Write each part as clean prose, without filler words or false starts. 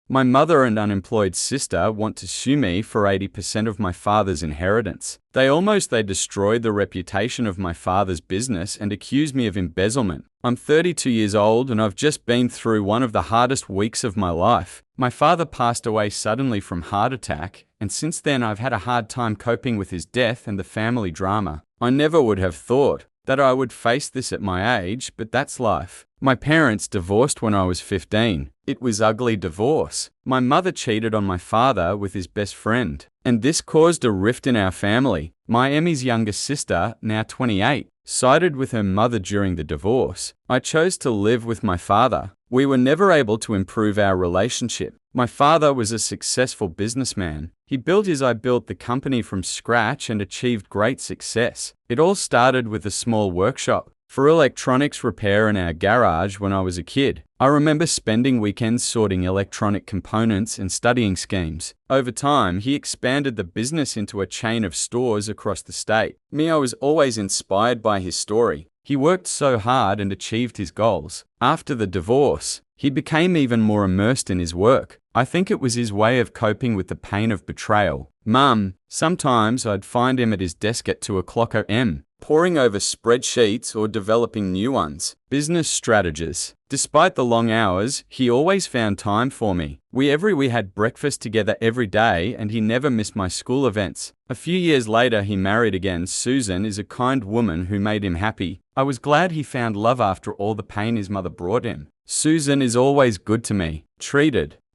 My mother and unemployed sister want to sue me for 80% of my father's inheritance. They destroyed the reputation of my father's business and accuse me of embezzlement. I'm 32 years old and I've just been through one of the hardest weeks of my life. My father passed away suddenly from heart attack, and since then I've had a hard time coping with his death and the family drama. I never would have thought that I would face this at my age, but that's life. My parents divorced when I was 15. It was ugly divorce. My mother cheated on my father with his best friend, and this caused a rift in our family. My Emmy's younger sister, now 28, sided with her mother during the divorce. I chose to live with my father. We were never able to improve our relationship. My father was a successful businessman. He built the company from scratch and achieved great success. It all started with a small workshop for electronics repair in our garage when I was a kid. I remember spending weekends sorting electronic components and studying schemes. Over time, he expanded the business into a chain of stores across the state. I was always inspired by his story. He worked so hard and achieved his goals. After the divorce, he became even more immersed in his work. I think it was his way of coping with the pain of betrayal. Sometimes I'd find him at his desk at 2 a.m., poring over spreadsheets or developing new ones. Business strategies. Despite the long hours, he always found time for me. We had breakfast together every day and he never missed my school events. A few years later, he married again. Susan is a kind woman who made him happy. I was glad he found love after all the pain his mother brought him. Susan is always good to me.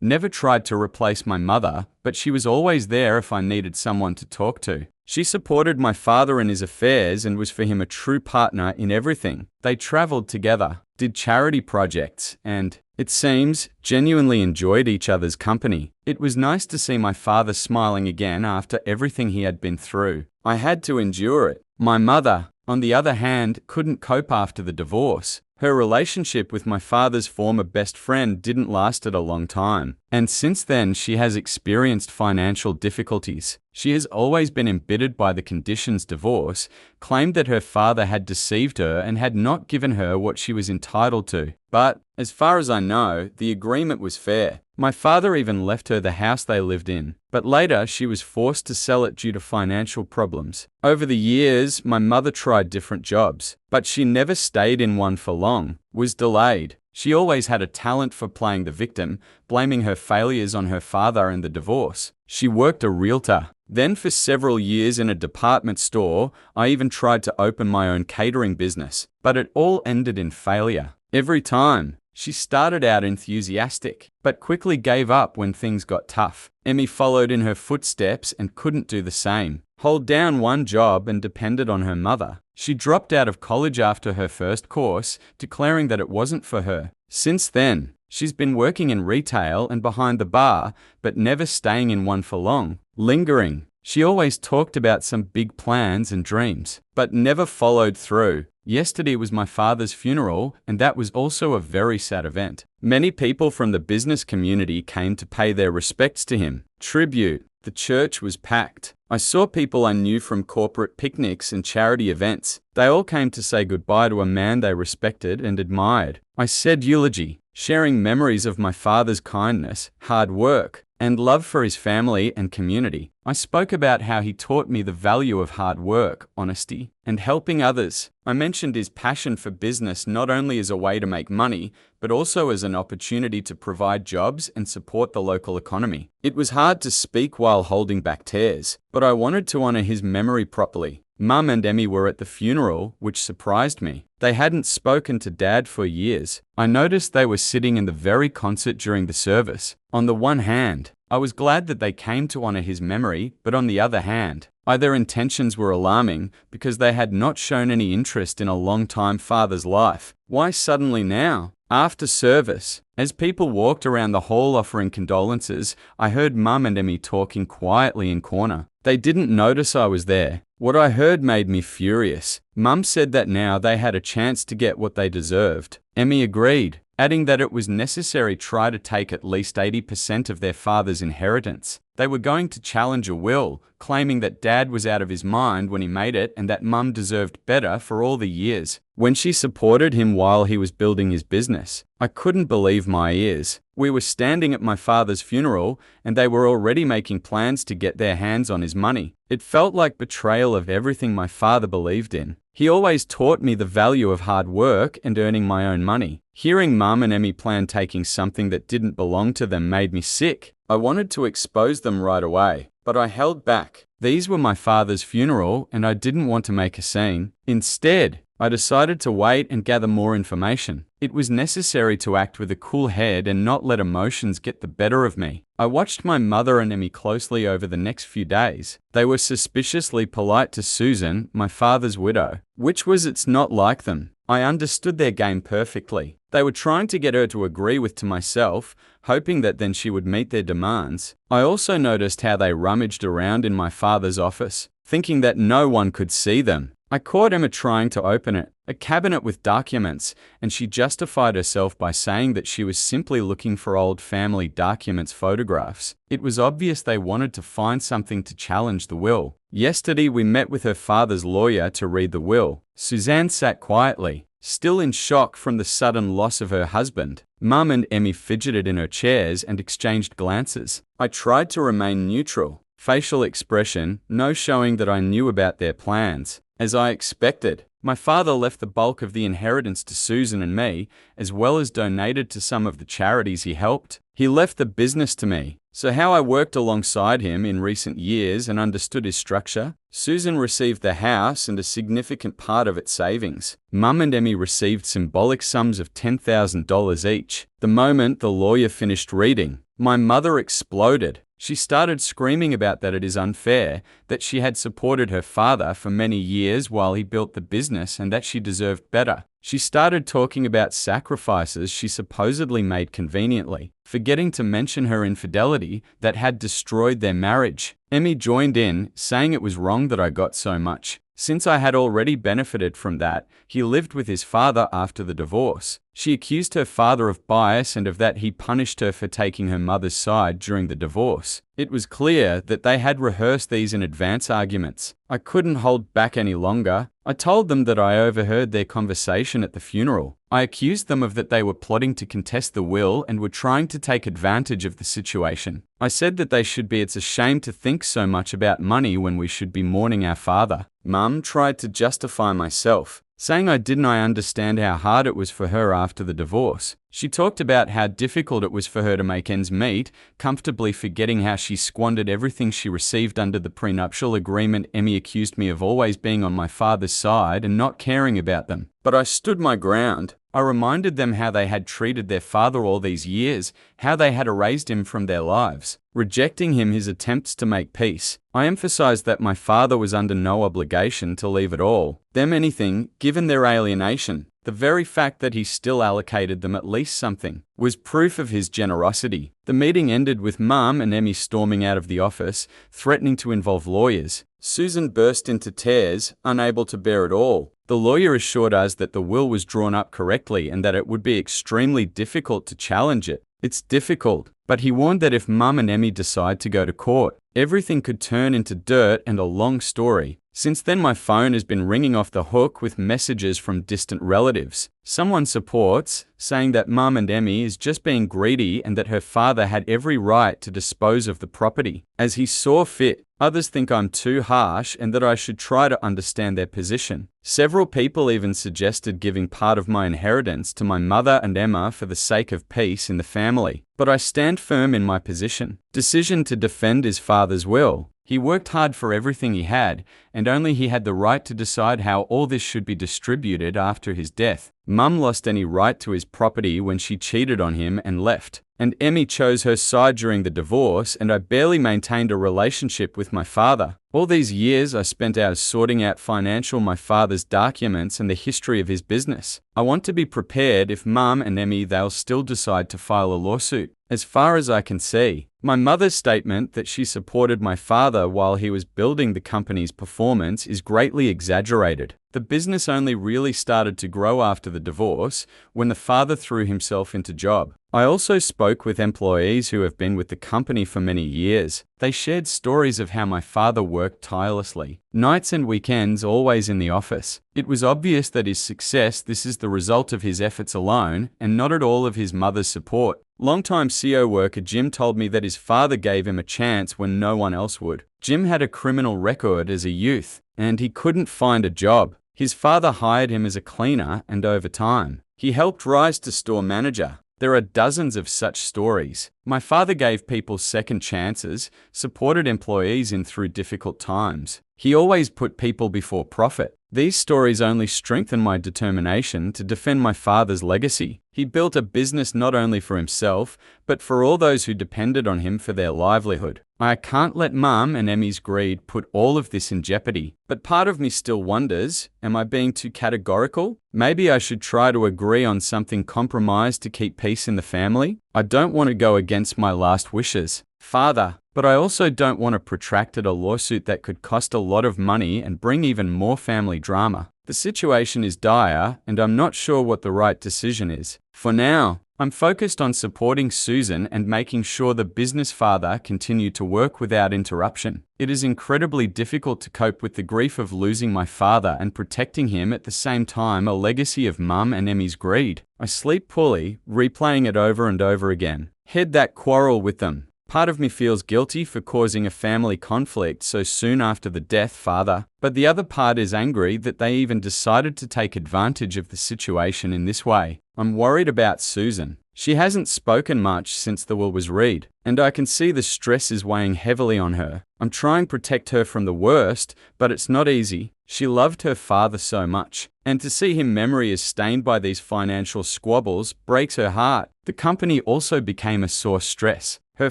Never tried to replace my mother, but she was always there if I needed someone to talk to. She supported my father in his affairs and was for him a true partner in everything. They traveled together, did charity projects, and, it seems, genuinely enjoyed each other's company. It was nice to see my father smiling again after everything he had been through. I had to endure it. My mother, on the other hand, couldn't cope after the divorce. Her relationship with my father's former best friend didn't last a long time, and since then she has experienced financial difficulties. She has always been embittered by the conditions divorce, claimed that her father had deceived her and had not given her what she was entitled to. But, as far as I know, the agreement was fair. My father even left her the house they lived in, but later she was forced to sell it due to financial problems. Over the years, my mother tried different jobs, but she never stayed in one for long, was delayed. She always had a talent for playing the victim, blaming her failures on her father and the divorce. She worked a realtor. Then for several years in a department store, I even tried to open my own catering business, but it all ended in failure. Every time. She started out enthusiastic, but quickly gave up when things got tough. Emmy followed in her footsteps and couldn't do the same. Hold down one job and depended on her mother. She dropped out of college after her first course, declaring that it wasn't for her. Since then, she's been working in retail and behind the bar, but never staying in one for long. Lingering. She always talked about some big plans and dreams, but never followed through. Yesterday was my father's funeral, and that was also a very sad event. Many people from the business community came to pay their respects to him. Tribute. The church was packed. I saw people I knew from corporate picnics and charity events. They all came to say goodbye to a man they respected and admired. I said eulogy, sharing memories of my father's kindness, hard work, and love for his family and community. I spoke about how he taught me the value of hard work, honesty, and helping others. I mentioned his passion for business not only as a way to make money, but also as an opportunity to provide jobs and support the local economy. It was hard to speak while holding back tears, but I wanted to honor his memory properly. Mum and Emmy were at the funeral, which surprised me. They hadn't spoken to Dad for years. I noticed they were sitting in the very concert during the service. On the one hand, I was glad that they came to honor his memory, but on the other hand, their intentions were alarming because they had not shown any interest in a long-time father's life. Why suddenly now? After service, as people walked around the hall offering condolences, I heard Mum and Emmy talking quietly in corner. They didn't notice I was there. What I heard made me furious. Mum said that now they had a chance to get what they deserved. Emmy agreed, adding that it was necessary to try to take at least 80% of their father's inheritance. They were going to challenge a will, claiming that Dad was out of his mind when he made it and that Mum deserved better for all the years when she supported him while he was building his business. I couldn't believe my ears. We were standing at my father's funeral and they were already making plans to get their hands on his money. It felt like betrayal of everything my father believed in. He always taught me the value of hard work and earning my own money. Hearing Mum and Emmy plan taking something that didn't belong to them made me sick. I wanted to expose them right away, but I held back. These were my father's funeral and I didn't want to make a scene. Instead, I decided to wait and gather more information. It was necessary to act with a cool head and not let emotions get the better of me. I watched my mother and Emmy closely over the next few days. They were suspiciously polite to Susan, my father's widow, which was it's not like them. I understood their game perfectly. They were trying to get her to agree with to myself, hoping that then she would meet their demands. I also noticed how they rummaged around in my father's office, thinking that no one could see them. I caught Emma trying to open it, a cabinet with documents, and she justified herself by saying that she was simply looking for old family documents photographs. It was obvious they wanted to find something to challenge the will. Yesterday we met with her father's lawyer to read the will. Suzanne sat quietly, still in shock from the sudden loss of her husband. Mum and Emmy fidgeted in her chairs and exchanged glances. I tried to remain neutral. Facial expression, no showing that I knew about their plans. As I expected, my father left the bulk of the inheritance to Susan and me, as well as donated to some of the charities he helped. He left the business to me. So how I worked alongside him in recent years and understood his structure. Susan received the house and a significant part of its savings. Mum and Emmy received symbolic sums of $10,000 each. The moment the lawyer finished reading, my mother exploded. She started screaming about that it is unfair, that she had supported her father for many years while he built the business and that she deserved better. She started talking about sacrifices she supposedly made conveniently, forgetting to mention her infidelity that had destroyed their marriage. Emmy joined in, saying it was wrong that I got so much. Since I had already benefited from that, he lived with his father after the divorce. She accused her father of bias and of that he punished her for taking her mother's side during the divorce. It was clear that they had rehearsed these in advance arguments. I couldn't hold back any longer. I told them that I overheard their conversation at the funeral. I accused them of that they were plotting to contest the will and were trying to take advantage of the situation. I said that they should be it's a shame to think so much about money when we should be mourning our father. Mum tried to justify myself, saying I didn't understand how hard it was for her after the divorce. She talked about how difficult it was for her to make ends meet, comfortably forgetting how she squandered everything she received under the prenuptial agreement. Emmy accused me of always being on my father's side and not caring about them. But I stood my ground. I reminded them how they had treated their father all these years, how they had erased him from their lives, rejecting him his attempts to make peace. I emphasized that my father was under no obligation to leave at all them anything, given their alienation. The very fact that he still allocated them at least something was proof of his generosity. The meeting ended with Mum and Emmy storming out of the office, threatening to involve lawyers. Susan burst into tears, unable to bear it all. The lawyer assured us that the will was drawn up correctly and that it would be extremely difficult to challenge it. It's difficult, but he warned that if Mum and Emmy decide to go to court, everything could turn into dirt and a long story. Since then my phone has been ringing off the hook with messages from distant relatives. Someone supports, saying that Mum and Emmy is just being greedy and that her father had every right to dispose of the property as he saw fit. Others think I'm too harsh and that I should try to understand their position. Several people even suggested giving part of my inheritance to my mother and Emma for the sake of peace in the family. But I stand firm in my position. Decision to defend his father's will. He worked hard for everything he had, and only he had the right to decide how all this should be distributed after his death. Mum lost any right to his property when she cheated on him and left. And Emmy chose her side during the divorce, and I barely maintained a relationship with my father. All these years I spent hours sorting out my father's documents and the history of his business. I want to be prepared if Mum and Emmy they'll still decide to file a lawsuit. As far as I can see, my mother's statement that she supported my father while he was building the company's performance is greatly exaggerated. The business only really started to grow after the divorce, when the father threw himself into job. I also spoke with employees who have been with the company for many years. They shared stories of how my father worked tirelessly, nights and weekends, always in the office. It was obvious that his success, this is the result of his efforts alone, and not at all of his mother's support. Longtime CO worker Jim told me that his father gave him a chance when no one else would. Jim had a criminal record as a youth, and he couldn't find a job. His father hired him as a cleaner, and over time, he helped rise to store manager. There are dozens of such stories. My father gave people second chances, supported employees in through difficult times. He always put people before profit. These stories only strengthen my determination to defend my father's legacy. He built a business not only for himself, but for all those who depended on him for their livelihood. I can't let Mum and Emmy's greed put all of this in jeopardy. But part of me still wonders, am I being too categorical? Maybe I should try to agree on something compromised to keep peace in the family? I don't want to go against my last wishes, Father, but I also don't want to protracted a lawsuit that could cost a lot of money and bring even more family drama. The situation is dire, and I'm not sure what the right decision is. For now, I'm focused on supporting Susan and making sure the business father continued to work without interruption. It is incredibly difficult to cope with the grief of losing my father and protecting him at the same time, a legacy of Mum and Emmy's greed. I sleep poorly, replaying it over and over again. Had that quarrel with them. Part of me feels guilty for causing a family conflict so soon after the death, Father, but the other part is angry that they even decided to take advantage of the situation in this way. I'm worried about Susan. She hasn't spoken much since the will was read, and I can see the stress is weighing heavily on her. I'm trying to protect her from the worst, but it's not easy. She loved her father so much, and to see him memory is stained by these financial squabbles breaks her heart. The company also became a sore stress. Her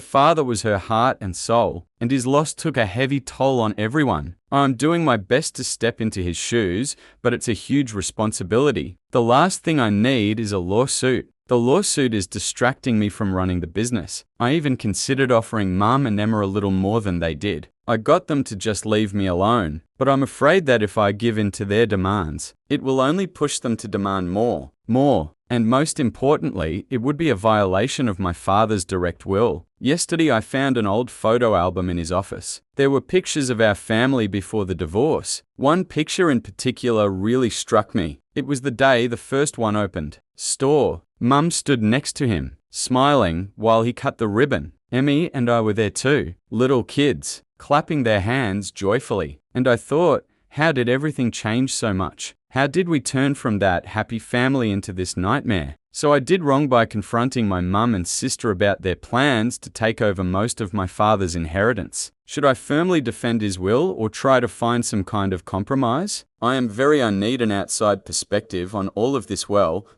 father was her heart and soul, and his loss took a heavy toll on everyone. I'm doing my best to step into his shoes, but it's a huge responsibility. The last thing I need is a lawsuit. The lawsuit is distracting me from running the business. I even considered offering Mum and Emma a little more than they did. I got them to just leave me alone, but I'm afraid that if I give in to their demands, it will only push them to demand more. And most importantly, it would be a violation of my father's direct will. Yesterday I found an old photo album in his office. There were pictures of our family before the divorce. One picture in particular really struck me. It was the day the first one opened. Store. Mum stood next to him, smiling while he cut the ribbon. Emmy and I were there too, little kids, clapping their hands joyfully. And I thought, how did everything change so much? How did we turn from that happy family into this nightmare? So I did wrong by confronting my mum and sister about their plans to take over most of my father's inheritance. Should I firmly defend his will or try to find some kind of compromise? I need an outside perspective on all of this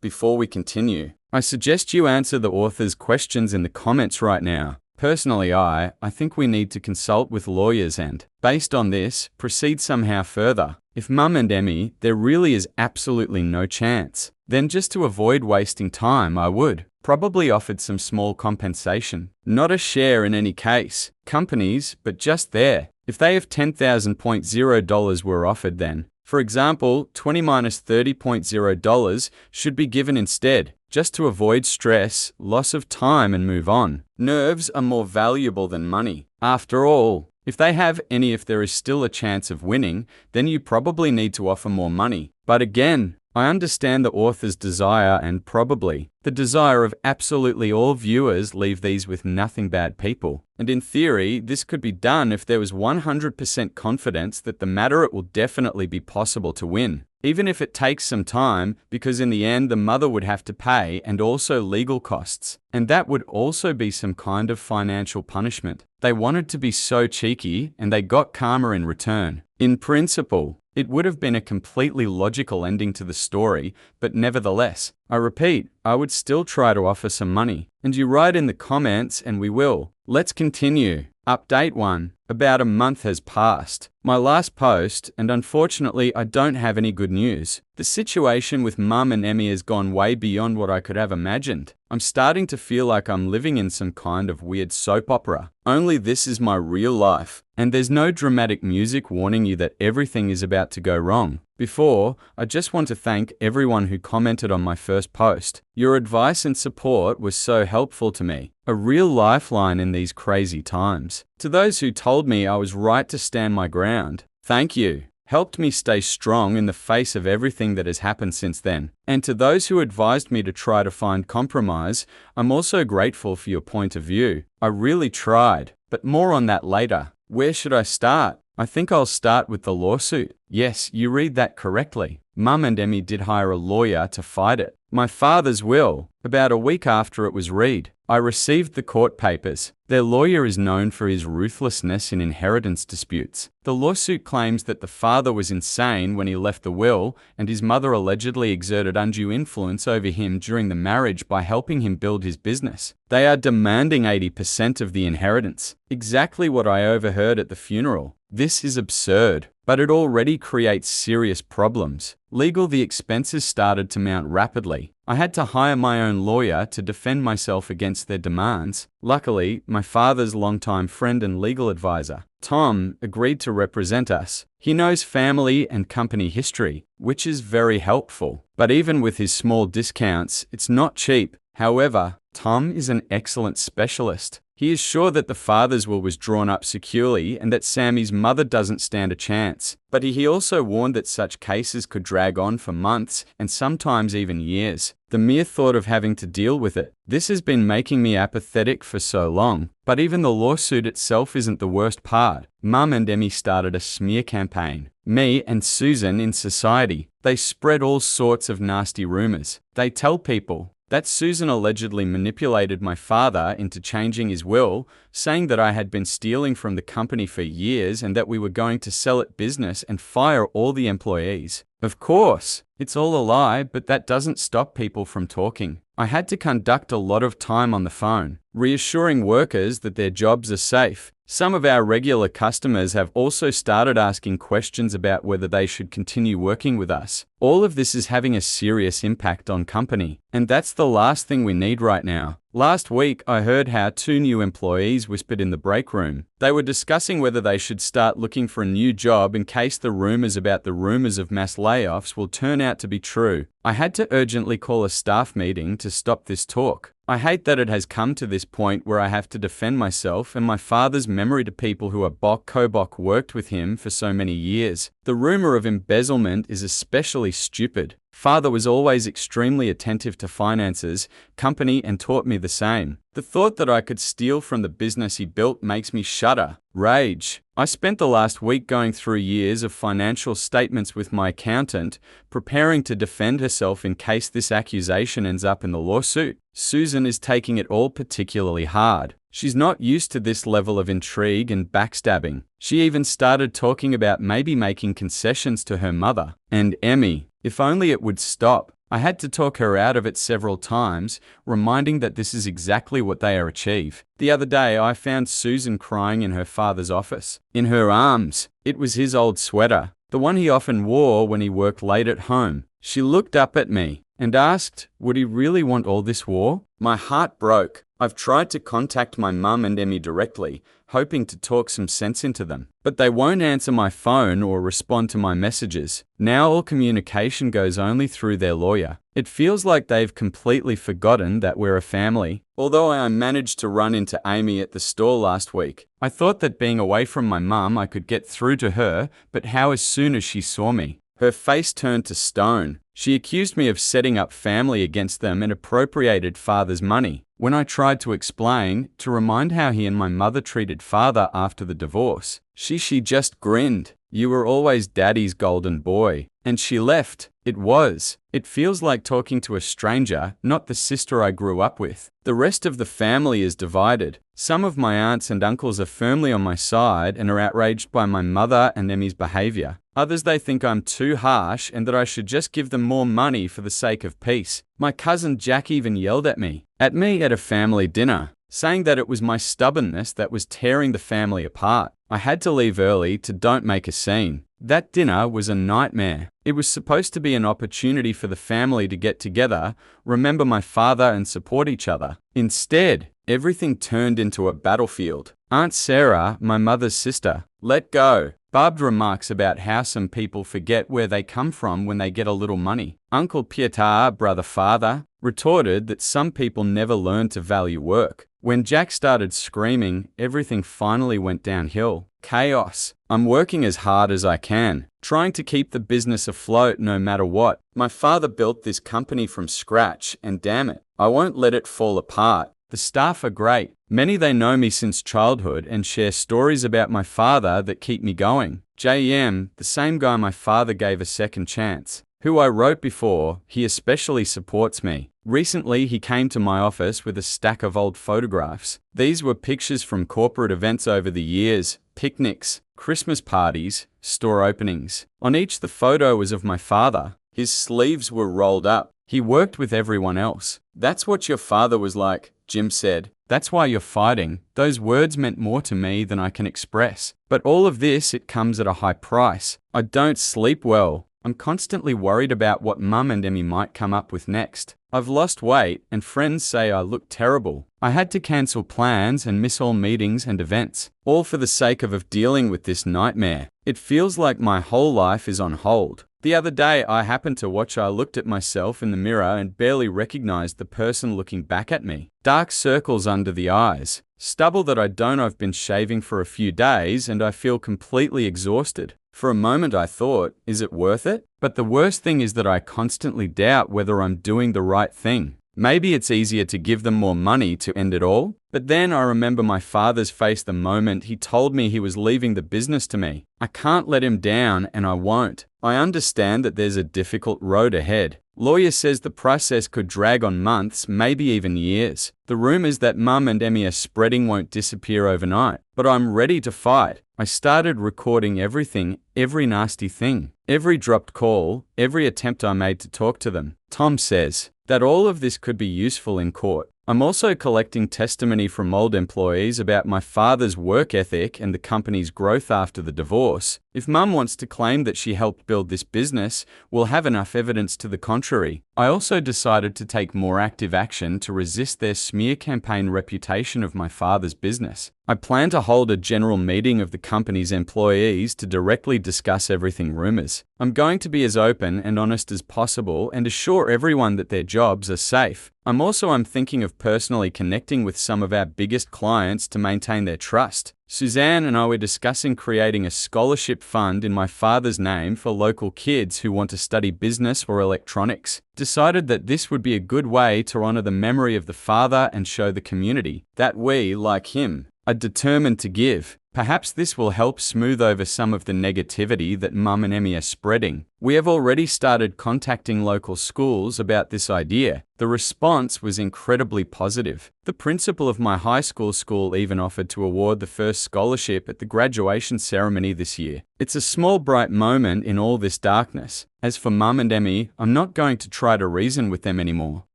before we continue. I suggest you answer the author's questions in the comments right now. Personally, I think we need to consult with lawyers and, based on this, proceed somehow further. If Mum and Emmy, there really is absolutely no chance, then just to avoid wasting time, I would probably offered some small compensation. Not a share in any case. Companies, but just there. If they have $10,000 were offered then, for example, 20 minus $30,000 should be given instead, just to avoid stress, loss of time and move on. Nerves are more valuable than money. After all, if there is still a chance of winning, then you probably need to offer more money. But again, I understand the author's desire and probably the desire of absolutely all viewers leave these with nothing bad people. And in theory, this could be done if there was 100% confidence that the matter it will definitely be possible to win. Even if it takes some time, because in the end the mother would have to pay and also legal costs. And that would also be some kind of financial punishment. They wanted to be so cheeky and they got karma in return. In principle, it would have been a completely logical ending to the story, but nevertheless, I repeat, I would still try to offer some money. And you write in the comments and we will. Let's continue. Update 1. About a month has passed. My last post, and unfortunately I don't have any good news. The situation with Mum and Emmy has gone way beyond what I could have imagined. I'm starting to feel like I'm living in some kind of weird soap opera. Only this is my real life, and there's no dramatic music warning you that everything is about to go wrong. Before, I just want to thank everyone who commented on my first post. Your advice and support was so helpful to me. A real lifeline in these crazy times. To those who told me I was right to stand my ground, thank you. Helped me stay strong in the face of everything that has happened since then. And to those who advised me to try to find compromise, I'm also grateful for your point of view. I really tried, but more on that later. Where should I start? I think I'll start with the lawsuit. Yes, you read that correctly. Mum and Emmy did hire a lawyer to fight it. My father's will, about a week after it was read, I received the court papers. Their lawyer is known for his ruthlessness in inheritance disputes. The lawsuit claims that the father was insane when he left the will, and his mother allegedly exerted undue influence over him during the marriage by helping him build his business. They are demanding 80% of the inheritance. Exactly what I overheard at the funeral. This is absurd, but it already creates serious problems. The expenses started to mount rapidly. I had to hire my own lawyer to defend myself against their demands. Luckily, my father's longtime friend and legal advisor, Tom, agreed to represent us. He knows family and company history, which is very helpful. But even with his small discounts, it's not cheap. However, Tom is an excellent specialist. He is sure that the father's will was drawn up securely and that Sammy's mother doesn't stand a chance. But he also warned that such cases could drag on for months and sometimes even years. The mere thought of having to deal with it. This has been making me apathetic for so long. But even the lawsuit itself isn't the worst part. Mum and Emmy started a smear campaign. Me and Susan in society. They spread all sorts of nasty rumors. They tell people that Susan allegedly manipulated my father into changing his will, saying that I had been stealing from the company for years and that we were going to sell it business and fire all the employees. Of course, it's all a lie, but that doesn't stop people from talking. I had to conduct a lot of time on the phone, reassuring workers that their jobs are safe. Some of our regular customers have also started asking questions about whether they should continue working with us. All of this is having a serious impact on company, and that's the last thing we need right now. Last week, I heard how 2 new employees whispered in the break room. They were discussing whether they should start looking for a new job in case the rumors about the rumors of mass layoffs will turn out to be true. I had to urgently call a staff meeting to stop this talk. I hate that it has come to this point where I have to defend myself and my father's memory to people who are co-bok worked with him for so many years. The rumor of embezzlement is especially stupid. Father was always extremely attentive to finances, company, and taught me the same. The thought that I could steal from the business he built makes me shudder. Rage. I spent the last week going through years of financial statements with my accountant, preparing to defend herself in case this accusation ends up in the lawsuit. Susan is taking it all particularly hard. She's not used to this level of intrigue and backstabbing. She even started talking about maybe making concessions to her mother. And Emmy, if only it would stop. I had to talk her out of it several times, reminding that this is exactly what they are achieve. The other day, I found Susan crying in her father's office. In her arms. It was his old sweater, the one he often wore when he worked late at home. She looked up at me and asked, would he really want all this war? My heart broke. I've tried to contact my mum and Emmy directly, hoping to talk some sense into them. But they won't answer my phone or respond to my messages. Now all communication goes only through their lawyer. It feels like they've completely forgotten that we're a family. Although I managed to run into Amy at the store last week, I thought that being away from my mum I could get through to her, but how as soon as she saw me? Her face turned to stone. She accused me of setting up family against them and appropriated father's money. When I tried to explain, to remind how he and my mother treated father after the divorce, she just grinned. You were always daddy's golden boy. And she left. It feels like talking to a stranger, not the sister I grew up with. The rest of the family is divided. Some of my aunts and uncles are firmly on my side and are outraged by my mother and Emmy's behavior. Others, they think I'm too harsh and that I should just give them more money for the sake of peace. My cousin Jack even yelled at me at a family dinner, saying that it was my stubbornness that was tearing the family apart. I had to leave early to don't make a scene. That dinner was a nightmare. It was supposed to be an opportunity for the family to get together, remember my father and support each other. Instead, everything turned into a battlefield. Aunt Sarah, my mother's sister, let go. Barbed remarks about how some people forget where they come from when they get a little money. Uncle Pietar, brother father, retorted that some people never learn to value work. When Jack started screaming, everything finally went downhill. Chaos. I'm working as hard as I can, trying to keep the business afloat no matter what. My father built this company from scratch, and damn it, I won't let it fall apart. The staff are great. Many they know me since childhood and share stories about my father that keep me going. JM, the same guy my father gave a second chance, who I wrote before, he especially supports me. Recently, he came to my office with a stack of old photographs. These were pictures from corporate events over the years, picnics, Christmas parties, store openings. On each, the photo was of my father. His sleeves were rolled up. He worked with everyone else. That's what your father was like, Jim said. That's why you're fighting. Those words meant more to me than I can express. But all of this, it comes at a high price. I don't sleep well. I'm constantly worried about what Mum and Emmy might come up with next. I've lost weight, and friends say I look terrible. I had to cancel plans and miss all meetings and events, all for the sake of dealing with this nightmare. It feels like my whole life is on hold. The other day, I happened to watch. I looked at myself in the mirror and barely recognized the person looking back at me. Dark circles under the eyes, stubble that I don't. I've been shaving for a few days and I feel completely exhausted. For a moment I thought, is it worth it? But the worst thing is that I constantly doubt whether I'm doing the right thing. Maybe it's easier to give them more money to end it all. But then I remember my father's face the moment he told me he was leaving the business to me. I can't let him down, and I won't. I understand that there's a difficult road ahead. Lawyer says the process could drag on months, maybe even years. The rumors that Mum and Emmy are spreading won't disappear overnight. But I'm ready to fight. I started recording everything, every nasty thing, every dropped call, every attempt I made to talk to them. Tom says that all of this could be useful in court. I'm also collecting testimony from old employees about my father's work ethic and the company's growth after the divorce. If Mum wants to claim that she helped build this business, we'll have enough evidence to the contrary. I also decided to take more active action to resist their smear campaign reputation of my father's business. I plan to hold a general meeting of the company's employees to directly discuss everything rumors. I'm going to be as open and honest as possible and assure everyone that their jobs are safe. I'm thinking of personally connecting with some of our biggest clients to maintain their trust. Suzanne and I were discussing creating a scholarship fund in my father's name for local kids who want to study business or electronics. Decided that this would be a good way to honor the memory of the father and show the community that we, like him, are determined to give. Perhaps this will help smooth over some of the negativity that Mum and Emmy are spreading. We have already started contacting local schools about this idea. The response was incredibly positive. The principal of my high school even offered to award the first scholarship at the graduation ceremony this year. It's a small bright moment in all this darkness. As for Mum and Emmy, I'm not going to try to reason with them anymore.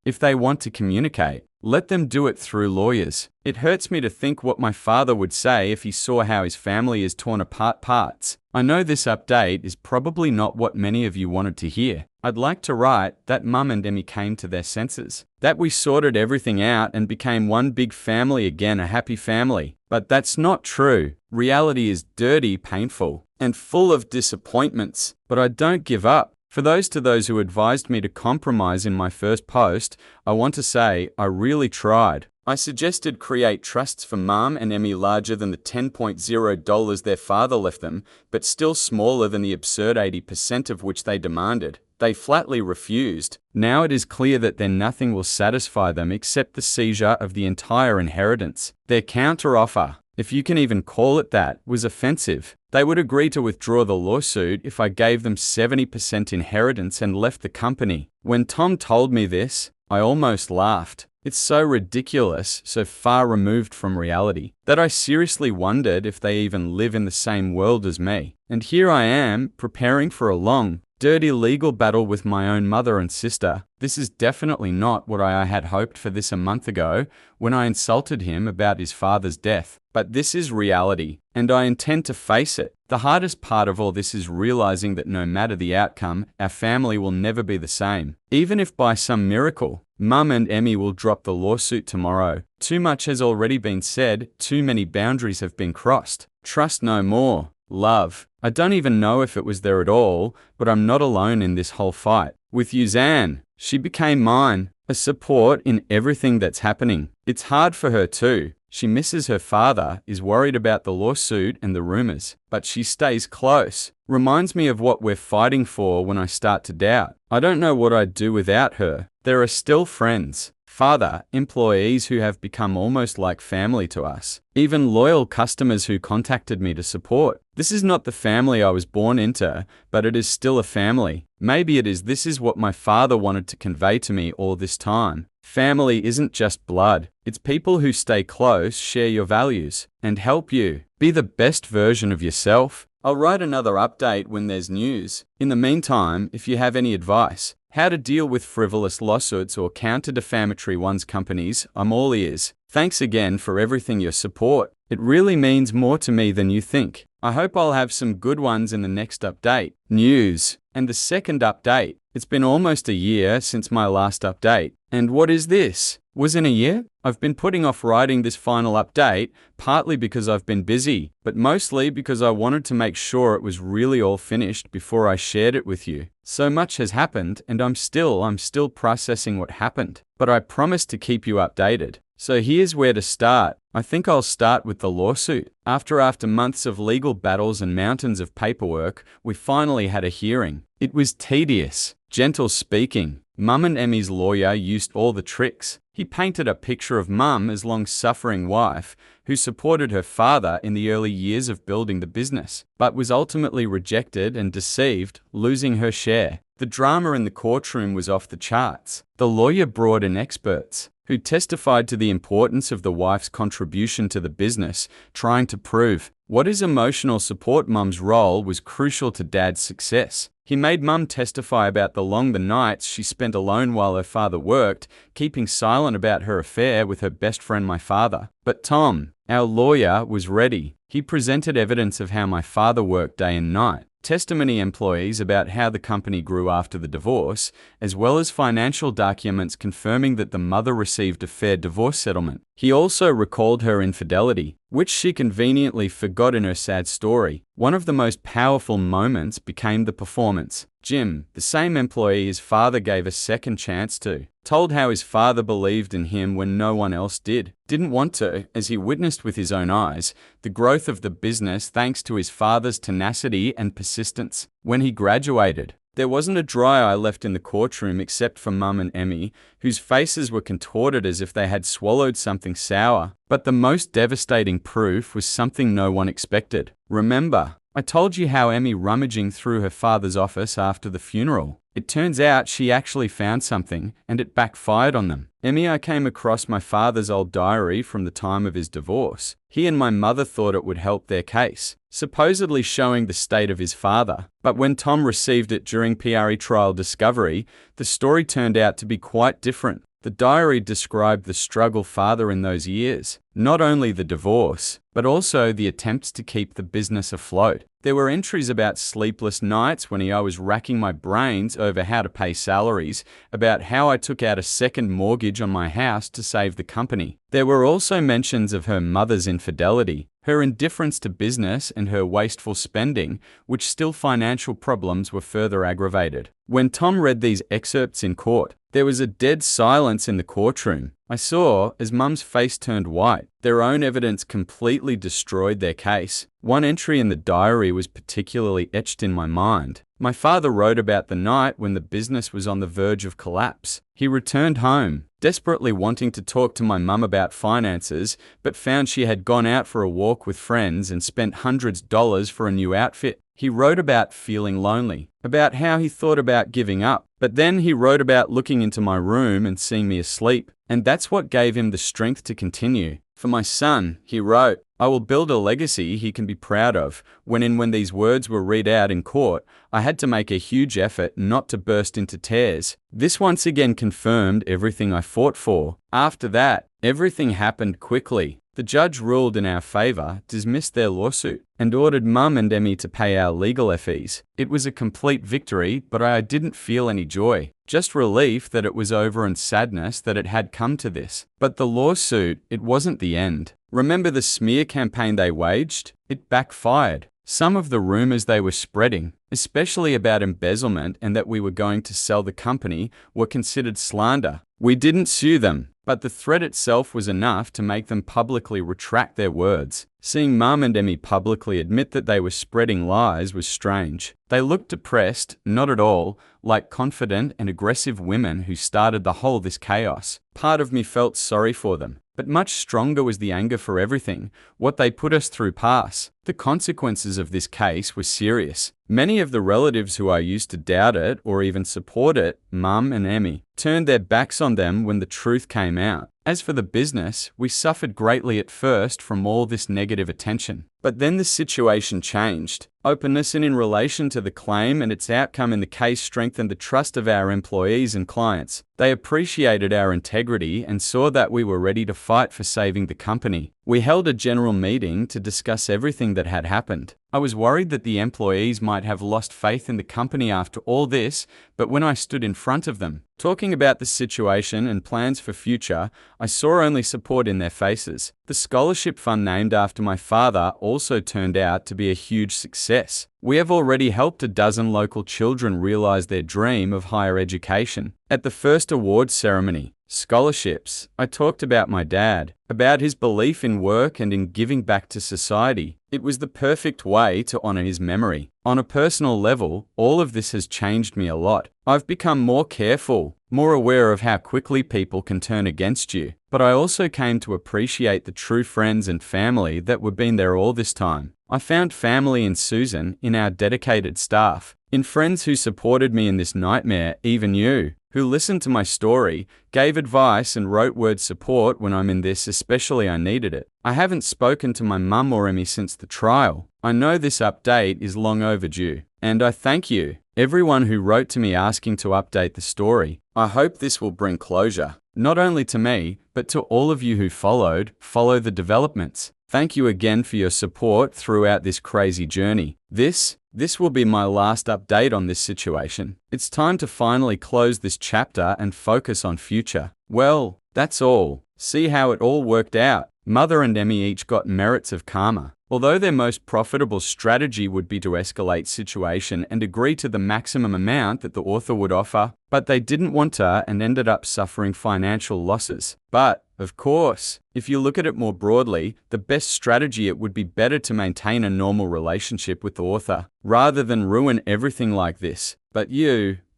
If they want to communicate, let them do it through lawyers. It hurts me to think what my father would say if he saw how his family is torn apart parts. I know this update is probably not what many of you wanted to hear. I'd like to write that Mum and Emmy came to their senses, that we sorted everything out and became one big family again, a happy family. But that's not true. Reality is dirty, painful, and full of disappointments. But I don't give up. For those who advised me to compromise in my first post, I want to say I really tried. I suggested create trusts for Mum and Emmy larger than the $10.0 their father left them, but still smaller than the absurd 80% of which they demanded. They flatly refused. Now it is clear that then nothing will satisfy them except the seizure of the entire inheritance. Their counteroffer, if you can even call it that, was offensive. They would agree to withdraw the lawsuit if I gave them 70% inheritance and left the company. When Tom told me this, I almost laughed. It's so ridiculous, so far removed from reality, that I seriously wondered if they even live in the same world as me. And here I am, preparing for a long, dirty legal battle with my own mother and sister. This is definitely not what I had hoped for this a month ago when I insulted him about his father's death. But this is reality, and I intend to face it. The hardest part of all this is realizing that no matter the outcome, our family will never be the same. Even if by some miracle, Mum and Emmy will drop the lawsuit tomorrow. Too much has already been said, too many boundaries have been crossed. Trust no more. Love. I don't even know if it was there at all, but I'm not alone in this whole fight. With Yuzan, she became mine, a support in everything that's happening. It's hard for her too. She misses her father, is worried about the lawsuit and the rumors, but she stays close. Reminds me of what we're fighting for when I start to doubt. I don't know what I'd do without her. There are still friends, father, employees who have become almost like family to us. Even loyal customers who contacted me to support. This is not the family I was born into, but it is still a family. Maybe it is. This is what my father wanted to convey to me all this time. Family isn't just blood. It's people who stay close, share your values, and help you be the best version of yourself. I'll write another update when there's news. In the meantime, if you have any advice, how to deal with frivolous lawsuits or counter-defamatory ones companies, I'm all ears. Thanks again for everything, your support. It really means more to me than you think. I hope I'll have some good ones in the next update. News. And the second update. It's been almost a year since my last update. And what is this? Was in a year? I've been putting off writing this final update, partly because I've been busy, but mostly because I wanted to make sure it was really all finished before I shared it with you. So much has happened, and I'm still processing what happened, but I promise to keep you updated. So here's where to start. I think I'll start with the lawsuit. After months of legal battles and mountains of paperwork, we finally had a hearing. It was tedious. Gentle speaking. Mum and Emmy's lawyer used all the tricks. He painted a picture of Mum as long-suffering wife who supported her father in the early years of building the business, but was ultimately rejected and deceived, losing her share. The drama in the courtroom was off the charts. The lawyer brought in experts who testified to the importance of the wife's contribution to the business, trying to prove what is emotional support. Mum's role was crucial to Dad's success. He made Mum testify about the nights she spent alone while her father worked, keeping silent about her affair with her best friend, my father. But Tom, our lawyer, was ready. He presented evidence of how my father worked day and night, testimony employees about how the company grew after the divorce, as well as financial documents confirming that the mother received a fair divorce settlement. He also recalled her infidelity, which she conveniently forgot in her sad story. One of the most powerful moments became the performance. Jim, the same employee his father gave a second chance to, told how his father believed in him when no one else did. Didn't want to, as he witnessed with his own eyes, the growth of the business thanks to his father's tenacity and persistence. When he graduated, there wasn't a dry eye left in the courtroom except for Mum and Emmy, whose faces were contorted as if they had swallowed something sour. But the most devastating proof was something no one expected. Remember, I told you how Emmy rummaging through her father's office after the funeral. It turns out she actually found something, and it backfired on them. I came across my father's old diary from the time of his divorce. He and my mother thought it would help their case, supposedly showing the state of his father. But when Tom received it during PRE trial discovery, the story turned out to be quite different. The diary described the struggle father in those years, not only the divorce, but also the attempts to keep the business afloat. There were entries about sleepless nights when I was racking my brains over how to pay salaries, about how I took out a second mortgage on my house to save the company. There were also mentions of her mother's infidelity, her indifference to business, and her wasteful spending, which still financial problems were further aggravated. When Tom read these excerpts in court, there was a dead silence in the courtroom. I saw as Mum's face turned white. Their own evidence completely destroyed their case. One entry in the diary was particularly etched in my mind. My father wrote about the night when the business was on the verge of collapse. He returned home, desperately wanting to talk to my mum about finances, but found she had gone out for a walk with friends and spent hundreds of dollars for a new outfit. He wrote about feeling lonely, about how he thought about giving up, but then he wrote about looking into my room and seeing me asleep, and that's what gave him the strength to continue. For my son, he wrote, I will build a legacy he can be proud of. When these words were read out in court, I had to make a huge effort not to burst into tears. This once again confirmed everything I fought for. After that, everything happened quickly. The judge ruled in our favor, dismissed their lawsuit, and ordered Mum and Emmy to pay our legal fees. It was a complete victory, but I didn't feel any joy. Just relief that it was over and sadness that it had come to this. But the lawsuit, it wasn't the end. Remember the smear campaign they waged? It backfired. Some of the rumors they were spreading, especially about embezzlement and that we were going to sell the company, were considered slander. We didn't sue them, but the threat itself was enough to make them publicly retract their words. Seeing Mum and Emmy publicly admit that they were spreading lies was strange. They looked depressed, not at all, like confident and aggressive women who started this chaos. Part of me felt sorry for them, but much stronger was the anger for everything, what they put us through past. The consequences of this case were serious. Many of the relatives who I used to doubt it or even support it, Mum and Emmy, turned their backs on them when the truth came out. As for the business, we suffered greatly at first from all this negative attention. But then the situation changed. Openness in relation to the claim and its outcome in the case strengthened the trust of our employees and clients. They appreciated our integrity and saw that we were ready to fight for saving the company. We held a general meeting to discuss everything that had happened. I was worried that the employees might have lost faith in the company after all this, but when I stood in front of them, talking about the situation and plans for future, I saw only support in their faces. The scholarship fund named after my father also turned out to be a huge success. We have already helped a dozen local children realize their dream of higher education. At the first award ceremony, scholarships, I talked about my dad, about his belief in work and in giving back to society. It was the perfect way to honor his memory. On a personal level, all of this has changed me a lot. I've become more careful, more aware of how quickly people can turn against you. But I also came to appreciate the true friends and family that were been there all this time. I found family in Susan, in our dedicated staff, in friends who supported me in this nightmare, even you, who listened to my story, gave advice and wrote word support when I'm in this, especially I needed it. I haven't spoken to my mum or Emmy since the trial. I know this update is long overdue, and I thank you, everyone who wrote to me asking to update the story. I hope this will bring closure, not only to me, but to all of you who follow the developments. Thank you again for your support throughout this crazy journey. This will be my last update on this situation. It's time to finally close this chapter and focus on future. Well, that's all. See how it all worked out. Mother and Emmy each got merits of karma. Although their most profitable strategy would be to escalate situation and agree to the maximum amount that the author would offer, but they didn't want to and ended up suffering financial losses. But, of course, if you look at it more broadly, the best strategy it would be better to maintain a normal relationship with the author, rather than ruin everything like this. But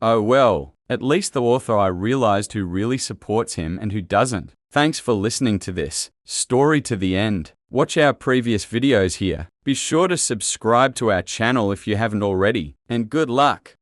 oh well, at least the author I realized who really supports him and who doesn't. Thanks for listening to this story to the end. Watch our previous videos here. Be sure to subscribe to our channel if you haven't already, and good luck!